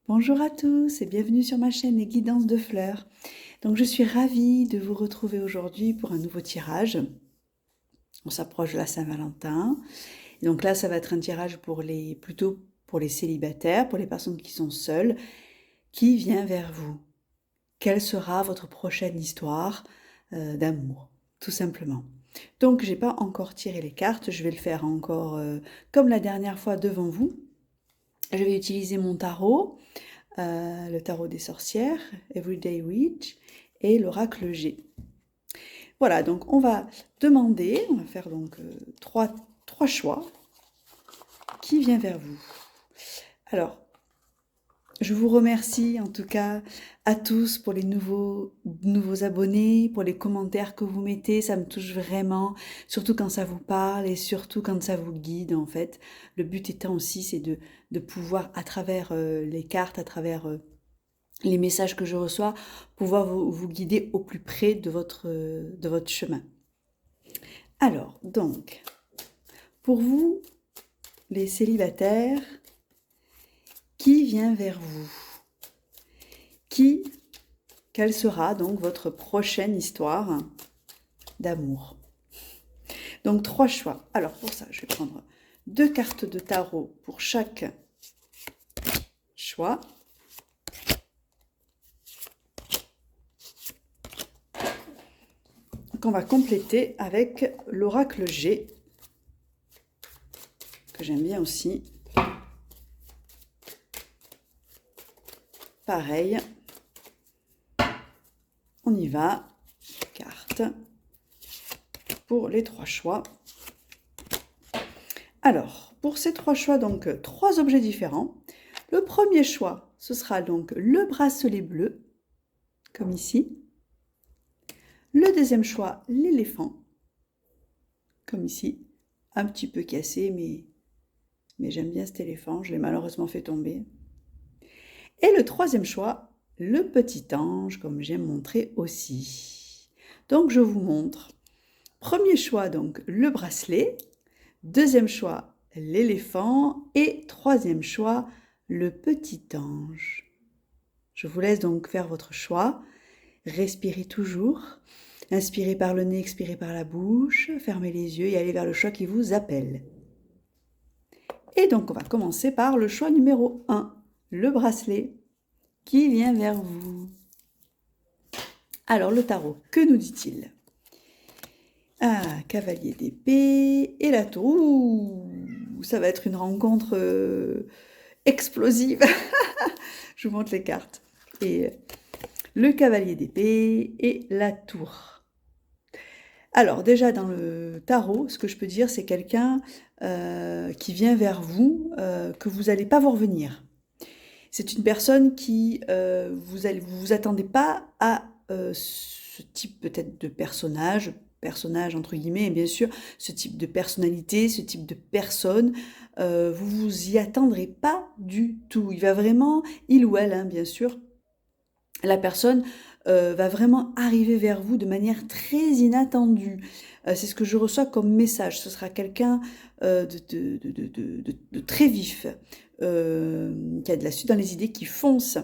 Bonjour à tous et bienvenue sur ma chaîne Les Guidances de Fleurs. Donc je suis ravie de vous retrouver aujourd'hui pour un nouveau tirage. On s'approche de la Saint-Valentin. Et donc là, ça va être un tirage plutôt pour les célibataires, pour les personnes qui sont seules. Qui vient vers vous? Quelle sera votre prochaine histoire d'amour? Tout simplement. Donc j'ai pas encore tiré les cartes, je vais le faire encore comme la dernière fois devant vous. Je vais utiliser mon tarot. Le tarot des sorcières, Everyday Witch et l'oracle G. Voilà, donc on va faire donc trois choix. Qui vient vers vous? Alors, je vous remercie en tout cas à tous pour les nouveaux abonnés, pour les commentaires que vous mettez, ça me touche vraiment, surtout quand ça vous parle et surtout quand ça vous guide en fait. Le but étant aussi c'est de pouvoir à travers les cartes, à travers les messages que je reçois, pouvoir vous guider au plus près de votre chemin. Alors, donc, pour vous, les célibataires, qui vient vers vous? Quelle sera donc votre prochaine histoire d'amour? Donc, 3 choix. Alors, pour ça, je vais prendre 2 cartes de tarot pour chaque choix. On va compléter avec l'oracle G, que j'aime bien aussi. Pareil, on y va, carte pour les 3 choix. Alors, pour ces 3 choix, donc 3 objets différents. Le premier choix, ce sera donc le bracelet bleu, comme ici. Le deuxième choix, l'éléphant, comme ici. Un petit peu cassé, mais j'aime bien cet éléphant, je l'ai malheureusement fait tomber. Et le troisième choix, le petit ange, comme j'aime montrer aussi. Donc je vous montre. Premier choix, donc le bracelet. Deuxième choix, l'éléphant. Et troisième choix, le petit ange. Je vous laisse donc faire votre choix. Respirez toujours. Inspirez par le nez, expirez par la bouche. Fermez les yeux et allez vers le choix qui vous appelle. Et donc on va commencer par le choix numéro 1, le bracelet. Qui vient vers vous? Alors le tarot, que nous dit-il? Ah, cavalier d'épée et la tour. Ouh, ça va être une rencontre explosive. Je vous montre les cartes. Et le cavalier d'épée et la tour. Alors déjà dans le tarot, ce que je peux dire, c'est quelqu'un qui vient vers vous, que vous n'allez pas voir venir. C'est une personne qui, vous attendez pas à ce type peut-être de personnage entre guillemets, et bien sûr, ce type de personnalité, ce type de personne, vous vous y attendrez pas du tout. Il va vraiment, il ou elle, hein, bien sûr, la personne va vraiment arriver vers vous de manière très inattendue. C'est ce que je reçois comme message. Ce sera quelqu'un de très vif, qui a de la suite dans les idées, qui fonce,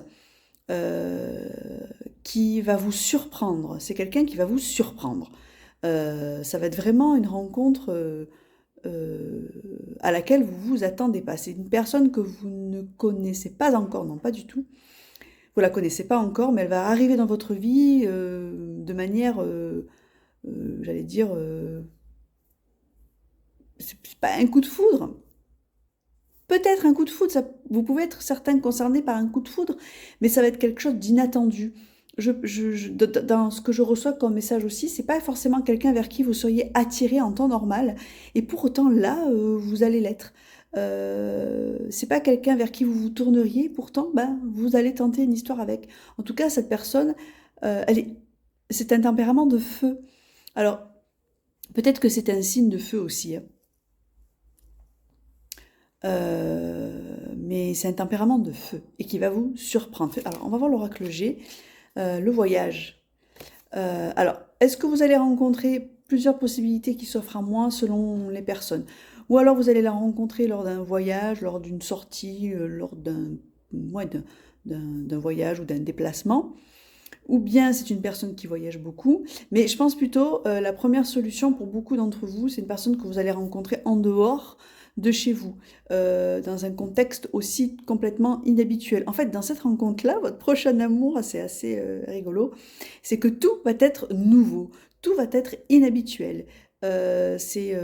qui va vous surprendre. C'est quelqu'un qui va vous surprendre. Ça va être vraiment une rencontre à laquelle vous vous attendez pas. C'est une personne que vous ne connaissez pas encore, non, pas du tout. Vous la connaissez pas encore, mais elle va arriver dans votre vie de manière, j'allais dire, c'est pas un coup de foudre. Peut-être un coup de foudre, vous pouvez être certains concernés par un coup de foudre, mais ça va être quelque chose d'inattendu. Dans ce que je reçois comme message aussi, c'est pas forcément quelqu'un vers qui vous seriez attiré en temps normal, et pour autant là, vous allez l'être. C'est pas quelqu'un vers qui vous vous tourneriez, pourtant, ben, vous allez tenter une histoire avec. En tout cas, cette personne, c'est un tempérament de feu. Alors, peut-être que c'est un signe de feu aussi, hein. Mais c'est un tempérament de feu et qui va vous surprendre. Alors, on va voir l'oracle G, le voyage. Alors, est-ce que vous allez rencontrer plusieurs possibilités qui s'offrent à moi selon les personnes? Ou alors vous allez la rencontrer lors d'un voyage, lors d'une sortie, lors d'un ouais, d'un voyage ou d'un déplacement. Ou bien c'est une personne qui voyage beaucoup. Mais je pense plutôt, la première solution pour beaucoup d'entre vous, c'est une personne que vous allez rencontrer en dehors de chez vous, dans un contexte aussi complètement inhabituel. En fait, dans cette rencontre-là, votre prochain amour, c'est assez rigolo, c'est que tout va être nouveau, tout va être inhabituel. C'est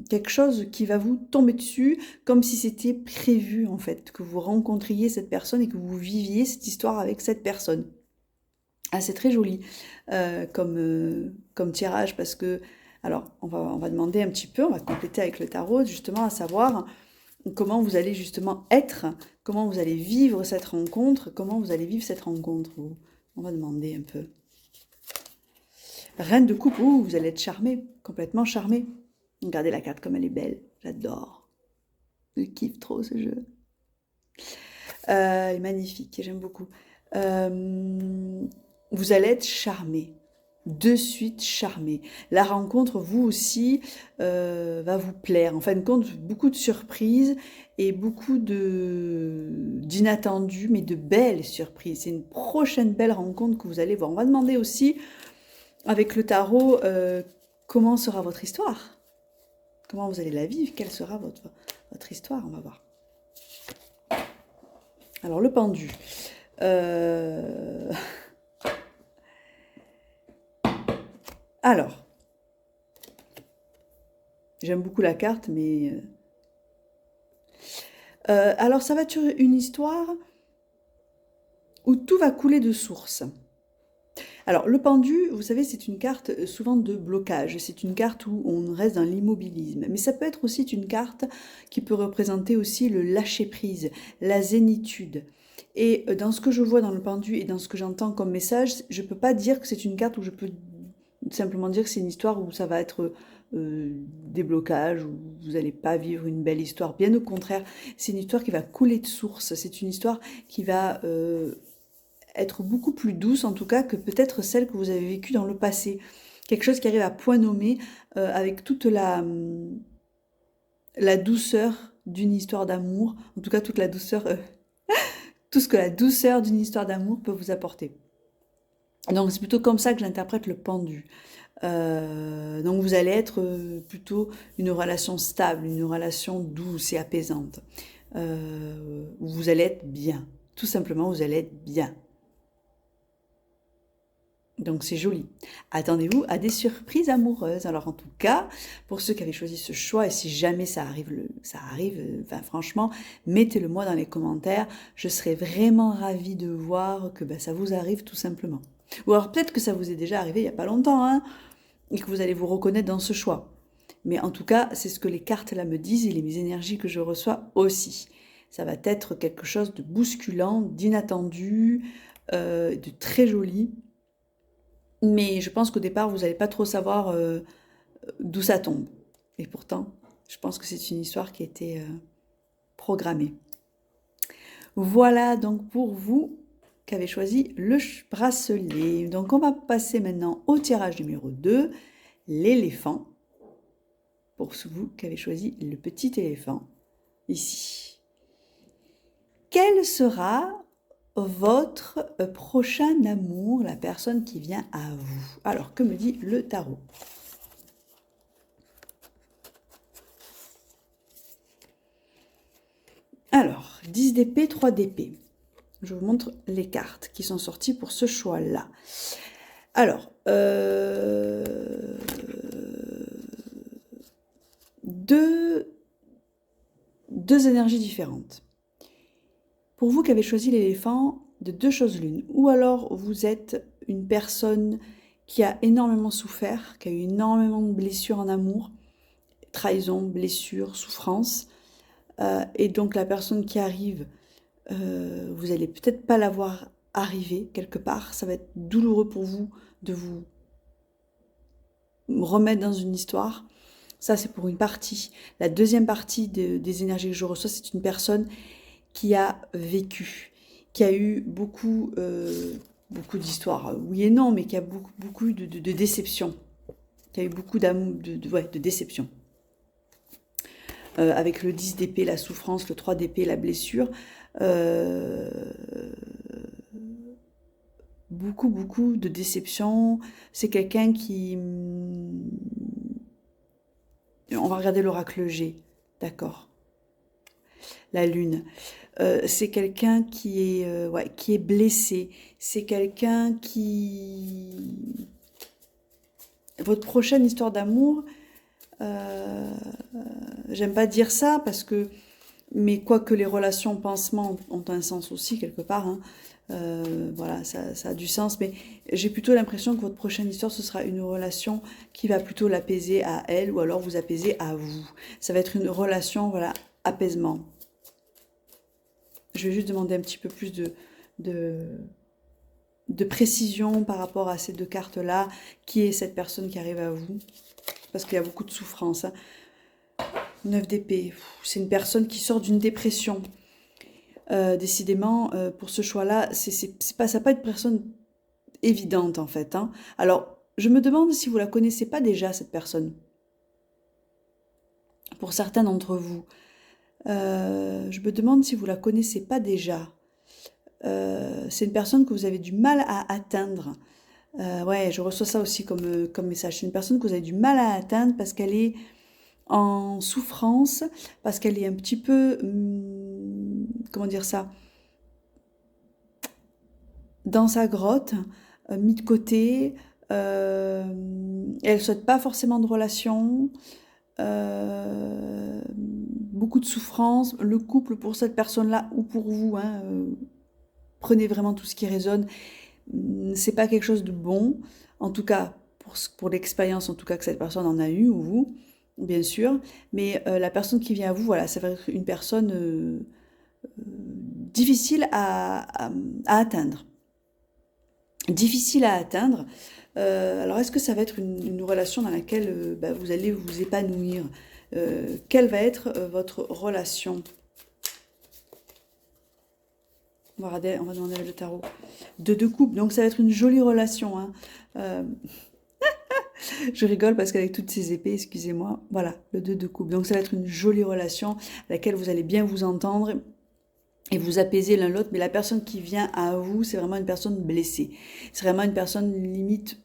quelque chose qui va vous tomber dessus comme si c'était prévu en fait, que vous rencontriez cette personne et que vous viviez cette histoire avec cette personne. Ah, c'est très joli comme tirage parce que, alors on va demander un petit peu, on va compléter avec le tarot justement à savoir comment vous allez justement être, comment vous allez vivre cette rencontre, comment vous allez vivre cette rencontre. On va demander un peu. Reine de coupe, ouh, vous allez être charmé, complètement charmé. Regardez la carte comme elle est belle, j'adore. Je kiffe trop ce jeu. Il est magnifique, j'aime beaucoup. Vous allez être charmé, de suite charmé. La rencontre, vous aussi, va vous plaire. En fin de compte, beaucoup de surprises et beaucoup d'inattendus, mais de belles surprises. C'est une prochaine belle rencontre que vous allez voir. On va demander aussi, avec le tarot, comment sera votre histoire? Comment vous allez la vivre? Quelle sera votre histoire? On va voir. Alors, le pendu. Alors, j'aime beaucoup la carte, mais... alors, ça va être une histoire où tout va couler de source. Alors, le pendu, vous savez, c'est une carte souvent de blocage. C'est une carte où on reste dans l'immobilisme. Mais ça peut être aussi une carte qui peut représenter aussi le lâcher-prise, la zénitude. Et dans ce que je vois dans le pendu et dans ce que j'entends comme message, je ne peux pas dire que c'est une carte où je peux simplement dire que c'est une histoire où ça va être des blocages, où vous n'allez pas vivre une belle histoire. Bien au contraire, c'est une histoire qui va couler de source. C'est une histoire qui va être beaucoup plus douce, en tout cas, que peut-être celle que vous avez vécue dans le passé. Quelque chose qui arrive à point nommé avec toute la douceur d'une histoire d'amour. En tout cas, toute la douceur... tout ce que la douceur d'une histoire d'amour peut vous apporter. Donc c'est plutôt comme ça que j'interprète le pendu. Donc vous allez être plutôt une relation stable, une relation douce et apaisante. Où vous allez être bien. Tout simplement, vous allez être bien. Donc c'est joli. Attendez-vous à des surprises amoureuses. Alors en tout cas, pour ceux qui avaient choisi ce choix, et si jamais ça arrive, enfin franchement, mettez-le moi dans les commentaires. Je serais vraiment ravie de voir que ça vous arrive tout simplement. Ou alors peut-être que ça vous est déjà arrivé il n'y a pas longtemps, hein, et que vous allez vous reconnaître dans ce choix. Mais en tout cas, c'est ce que les cartes là me disent et les énergies que je reçois aussi. Ça va être quelque chose de bousculant, d'inattendu, de très joli. Mais je pense qu'au départ, vous n'allez pas trop savoir d'où ça tombe. Et pourtant, je pense que c'est une histoire qui a été programmée. Voilà donc pour vous qui avez choisi le bracelet. Donc on va passer maintenant au tirage numéro 2, l'éléphant. Pour vous qui avez choisi le petit éléphant, ici. Quel sera votre prochain amour, la personne qui vient à vous? Alors, que me dit le tarot? Alors, 10 d'épée, 3 d'épée. Je vous montre les cartes qui sont sorties pour ce choix-là. Alors, deux énergies différentes. Pour vous qui avez choisi l'éléphant, de deux choses l'une. Ou alors vous êtes une personne qui a énormément souffert, qui a eu énormément de blessures en amour, trahison, blessures, souffrance. Et donc la personne qui arrive, vous allez peut-être pas la voir arriver quelque part. Ça va être douloureux pour vous de vous remettre dans une histoire. Ça, c'est pour une partie. La deuxième partie des énergies que je reçois, c'est une personne qui a vécu, qui a eu beaucoup d'histoires, oui et non, mais qui a beaucoup de déceptions, qui a eu beaucoup d'amour, de déceptions. avec le 10 d'épée, la souffrance, le 3 d'épée, la blessure. Euh, beaucoup de déception. C'est quelqu'un qui... On va regarder l'oracle G, d'accord. La lune. C'est quelqu'un qui est blessé. C'est quelqu'un qui... Votre prochaine histoire d'amour, j'aime pas dire ça parce que... Mais quoique les relations pansement ont un sens aussi quelque part, hein, voilà, ça a du sens, mais j'ai plutôt l'impression que votre prochaine histoire, ce sera une relation qui va plutôt l'apaiser à elle ou alors vous apaiser à vous. Ça va être une relation, voilà, apaisement. Je vais juste demander un petit peu plus de précision par rapport à ces deux cartes-là. Qui est cette personne qui arrive à vous? Parce qu'il y a beaucoup de souffrance. Hein. 9 d'épée, c'est une personne qui sort d'une dépression. Décidément, pour ce choix-là, ça va pas être une personne évidente en fait. Hein. Alors, je me demande si vous la connaissez pas déjà, cette personne. Pour certains d'entre vous. Je me demande si vous la connaissez pas déjà. C'est une personne que vous avez du mal à atteindre. Ouais, je reçois ça aussi comme message. C'est une personne que vous avez du mal à atteindre parce qu'elle est en souffrance, parce qu'elle est un petit peu... comment dire ça? Dans sa grotte, mis de côté. Elle ne souhaite pas forcément de relation. Beaucoup de souffrance. Le couple pour cette personne-là ou pour vous, hein, prenez vraiment tout ce qui résonne. C'est pas quelque chose de bon. En tout cas, pour l'expérience en tout cas que cette personne en a eu, ou vous, bien sûr. Mais la personne qui vient à vous, voilà, ça va être une personne difficile à atteindre. Difficile à atteindre. Alors, est-ce que ça va être une relation dans laquelle vous allez vous épanouir? Quelle va être votre relation? On va demander avec le tarot. Deux coupes, donc ça va être une jolie relation. Hein. Je rigole parce qu'avec toutes ces épées, excusez-moi, voilà, le 2 de coupe. Donc ça va être une jolie relation à laquelle vous allez bien vous entendre et vous apaiser l'un l'autre. Mais la personne qui vient à vous, c'est vraiment une personne blessée. C'est vraiment une personne limite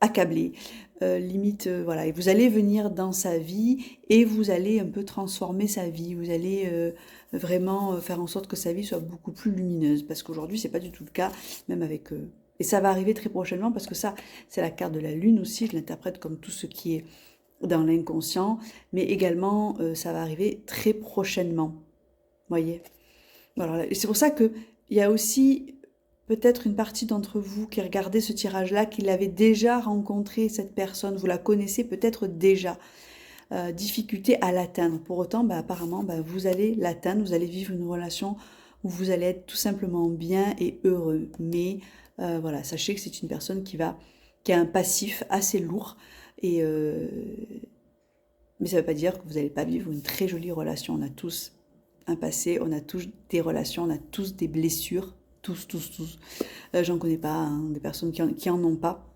accablée. Voilà. Et vous allez venir dans sa vie et vous allez un peu transformer sa vie. Vous allez vraiment faire en sorte que sa vie soit beaucoup plus lumineuse. Parce qu'aujourd'hui, c'est pas du tout le cas, même avec... Et ça va arriver très prochainement parce que ça, c'est la carte de la lune aussi. Je l'interprète comme tout ce qui est dans l'inconscient. Mais également, ça va arriver très prochainement. Voyez. Voilà. Et c'est pour ça qu'il y a aussi peut-être une partie d'entre vous qui regardait ce tirage-là, qui l'avait déjà rencontré, cette personne. Vous la connaissez peut-être déjà. Difficulté à l'atteindre. Pour autant, apparemment, vous allez l'atteindre. Vous allez vivre une relation où vous allez être tout simplement bien et heureux. Mais... voilà, sachez que c'est une personne qui a un passif assez lourd. Mais ça ne veut pas dire que vous n'allez pas vivre une très jolie relation. On a tous un passé, on a tous des relations, on a tous des blessures. Tous. J'en connais pas, hein, des personnes qui en ont pas.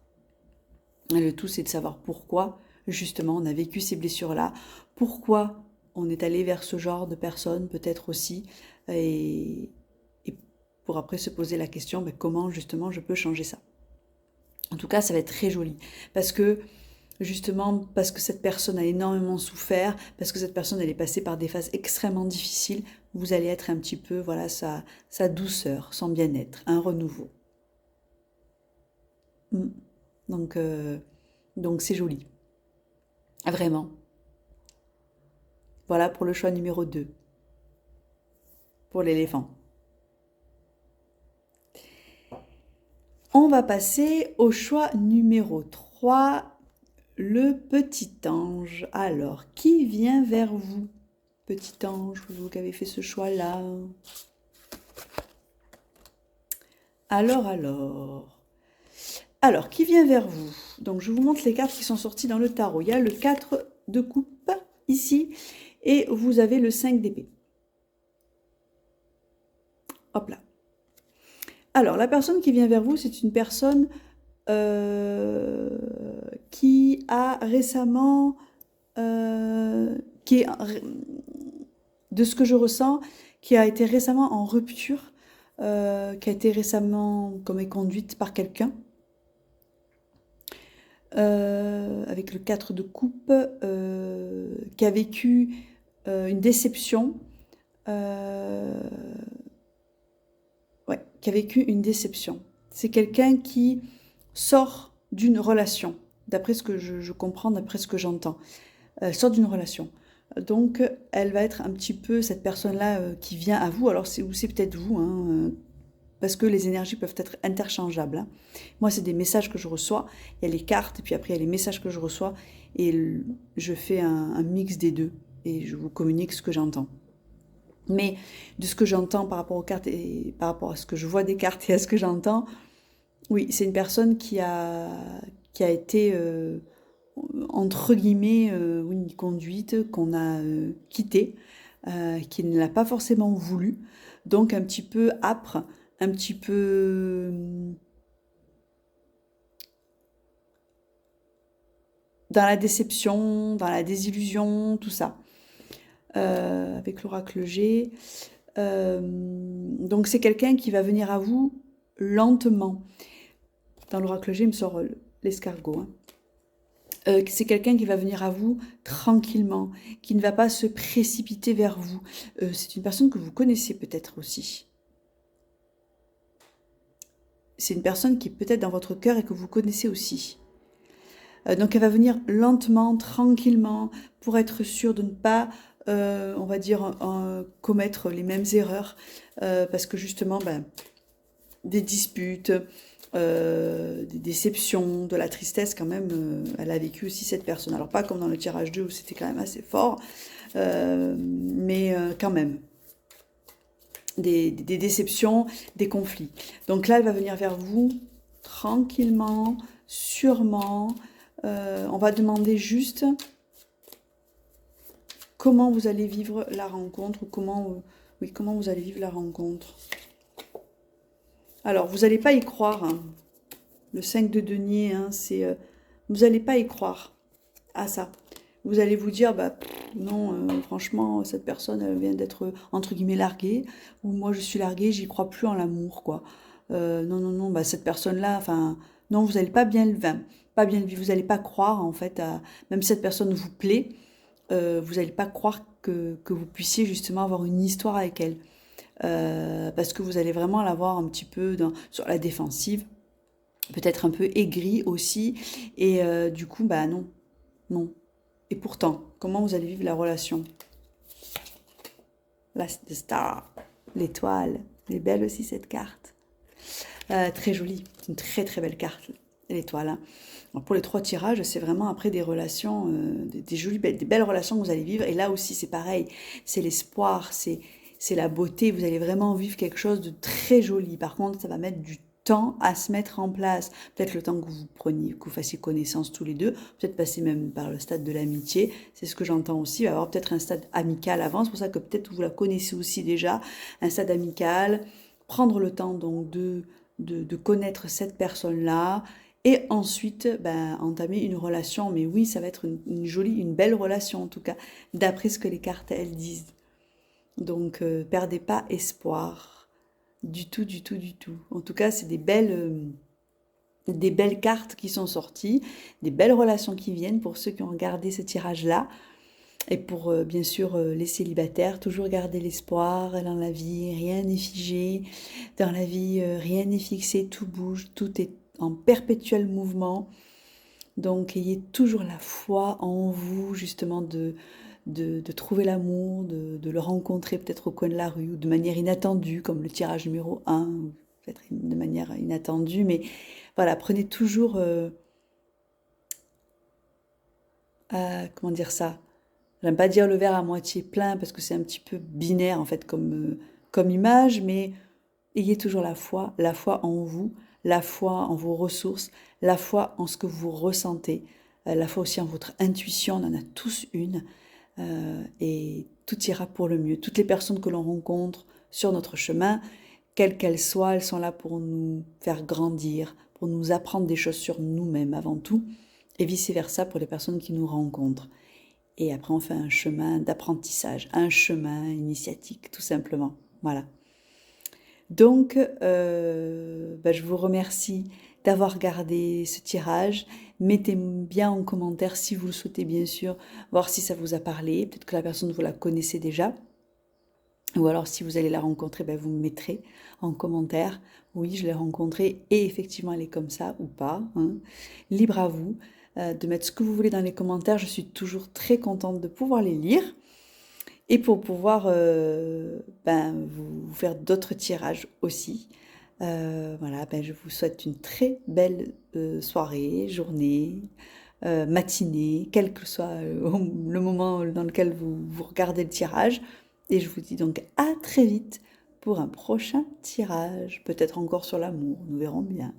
Le tout, c'est de savoir pourquoi, justement, on a vécu ces blessures-là. Pourquoi on est allé vers ce genre de personnes, peut-être aussi. Et pour après se poser la question, comment justement je peux changer ça. En tout cas, ça va être très joli. Parce que, justement, parce que cette personne a énormément souffert, parce que cette personne, elle est passée par des phases extrêmement difficiles, vous allez être un petit peu, voilà, sa douceur, son bien-être, un renouveau. Donc c'est joli. Vraiment. Voilà pour le choix numéro 2. Pour l'éléphant. On va passer au choix numéro 3, le petit ange. Alors, qui vient vers vous? Petit ange, vous qui avez fait ce choix-là. Alors, qui vient vers vous? Donc, je vous montre les cartes qui sont sorties dans le tarot. Il y a le 4 de coupe ici et vous avez le 5 d'épée. Hop là. Alors, la personne qui vient vers vous, c'est une personne qui a récemment... qui est de ce que je ressens, qui a été récemment en rupture, qui a été récemment comme est conduite par quelqu'un, avec le 4 de coupe, qui a vécu une déception, ouais, qui a vécu une déception. C'est quelqu'un qui sort d'une relation, d'après ce que je comprends, d'après ce que j'entends. Elle sort d'une relation. Donc, elle va être un petit peu cette personne-là qui vient à vous. Alors, c'est peut-être vous, hein, parce que les énergies peuvent être interchangeables. Hein. Moi, c'est des messages que je reçois. Il y a les cartes, et puis après, il y a les messages que je reçois. Et je fais un mix des deux. Et je vous communique ce que j'entends. Mais de ce que j'entends par rapport aux cartes et par rapport à ce que je vois des cartes et à ce que j'entends, oui, c'est une personne qui a été, entre guillemets, une conduite qu'on a quittée, qui ne l'a pas forcément voulu. Donc un petit peu âpre, un petit peu dans la déception, dans la désillusion, tout ça. Avec l'oracle G. Donc c'est quelqu'un qui va venir à vous lentement. Dans l'oracle G, il me sort l'escargot. Hein. C'est quelqu'un qui va venir à vous tranquillement, qui ne va pas se précipiter vers vous. C'est une personne que vous connaissez peut-être aussi. C'est une personne qui est peut-être dans votre cœur et que vous connaissez aussi. Donc elle va venir lentement, tranquillement, pour être sûre de ne pas, on va dire, commettre les mêmes erreurs. Parce que justement, des disputes, des déceptions, de la tristesse quand même, elle a vécu aussi cette personne. Alors pas comme dans le tirage 2 où c'était quand même assez fort, mais quand même. Des déceptions, des conflits. Donc là, elle va venir vers vous tranquillement, sûrement. On va demander juste comment vous allez vivre la rencontre, ou comment vous allez vivre la rencontre. Alors, vous n'allez pas y croire. Hein. Le 5 de denier, hein, c'est... vous n'allez pas y croire à ça. Vous allez vous dire, non, franchement, cette personne, elle vient d'être, entre guillemets, larguée. Ou moi, je suis larguée, j'y crois plus en l'amour, quoi. Non, cette personne-là, enfin... Non, vous n'allez pas bien le vivre. Pas bien le vivre. Vous n'allez pas croire, en fait, même si cette personne vous plaît, vous n'allez pas croire que vous puissiez, justement, avoir une histoire avec elle. Parce que vous allez vraiment l'avoir un petit peu sur la défensive, peut-être un peu aigrie aussi, et du coup, non. Et pourtant, comment vous allez vivre la relation? La star, l'étoile, elle est belle aussi cette carte. Très jolie, c'est une très très belle carte, l'étoile. Hein. Alors pour les 3 tirages, c'est vraiment après des relations, des jolies, des belles relations que vous allez vivre. Et là aussi, c'est pareil, c'est l'espoir, c'est la beauté. Vous allez vraiment vivre quelque chose de très joli. Par contre, ça va mettre du temps à se mettre en place. Peut-être le temps que vous fassiez connaissance tous les deux. Peut-être passer même par le stade de l'amitié. C'est ce que j'entends aussi. Il va y avoir peut-être un stade amical avant. C'est pour ça que peut-être vous la connaissez aussi déjà. Un stade amical. Prendre le temps donc de connaître cette personne-là. Et ensuite, entamer une relation. Mais oui, ça va être une jolie, une belle relation en tout cas. D'après ce que les cartes, elles disent. Donc, perdez pas espoir. Du tout. En tout cas, c'est des belles cartes qui sont sorties, des belles relations qui viennent pour ceux qui ont regardé ce tirage-là. Et pour, bien sûr, les célibataires, toujours garder l'espoir dans la vie, rien n'est figé. Dans la vie, rien n'est fixé, tout bouge, tout est en perpétuel mouvement. Donc, ayez toujours la foi en vous, justement, de trouver l'amour, de le rencontrer peut-être au coin de la rue ou de manière inattendue, comme le tirage numéro 1, peut-être de manière inattendue, mais voilà, prenez toujours, comment dire ça? J'aime pas dire le verre à moitié plein parce que c'est un petit peu binaire en fait comme image, mais ayez toujours la foi en vous, la foi en vos ressources, la foi en ce que vous ressentez, la foi aussi en votre intuition, on en a tous une. Et tout ira pour le mieux. Toutes les personnes que l'on rencontre sur notre chemin, quelles qu'elles soient, elles sont là pour nous faire grandir, pour nous apprendre des choses sur nous-mêmes avant tout, et vice-versa pour les personnes qui nous rencontrent. Et après, on fait un chemin d'apprentissage, un chemin initiatique, tout simplement. Voilà. Donc, je vous remercie d'avoir regardé ce tirage. Mettez bien en commentaire si vous le souhaitez, bien sûr, voir si ça vous a parlé. Peut-être que la personne, vous la connaissez déjà. Ou alors, si vous allez la rencontrer, vous me mettrez en commentaire. Oui, je l'ai rencontrée et effectivement, elle est comme ça ou pas. Hein. Libre à vous de mettre ce que vous voulez dans les commentaires. Je suis toujours très contente de pouvoir les lire. Et pour pouvoir vous faire d'autres tirages aussi. Voilà, je vous souhaite une très belle soirée, journée, matinée, quel que soit le moment dans lequel vous regardez le tirage. Et je vous dis donc à très vite pour un prochain tirage, peut-être encore sur l'amour, nous verrons bien.